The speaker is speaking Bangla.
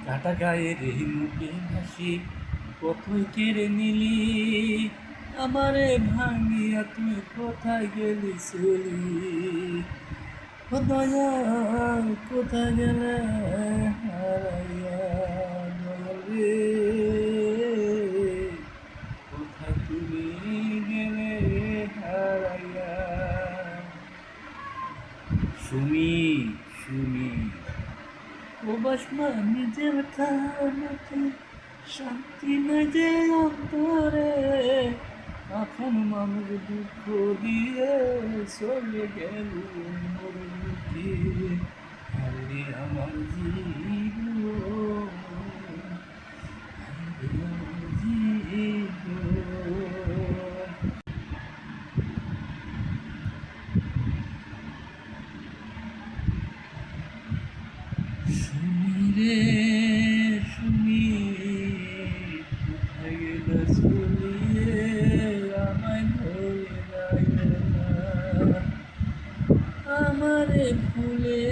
কাটা গায়ের এই মুখে হাসি কতই কেড়ে নিলি, আমারে ভাঙিয়া তুই কোথায় গেলি চলি। ও দয়াল কোথায় গেলে হারাইয়া, দয়াল রে কোথায় তুমি গেলে হারাইয়া। সুমি সুমি প্রবাস মানে যে থানাতে শান্তি নাই যে অন্তরে, এখন মানুষ দুঃখ দিয়ে চলে গেল মোর মুখে। হায়রে আমার জীবন, হায়রে আমার জীবন। সুমি রে সুমি কোথায় গেল চলিয়ে, আমায় ধরে রাখলে না, আমারে ভুলে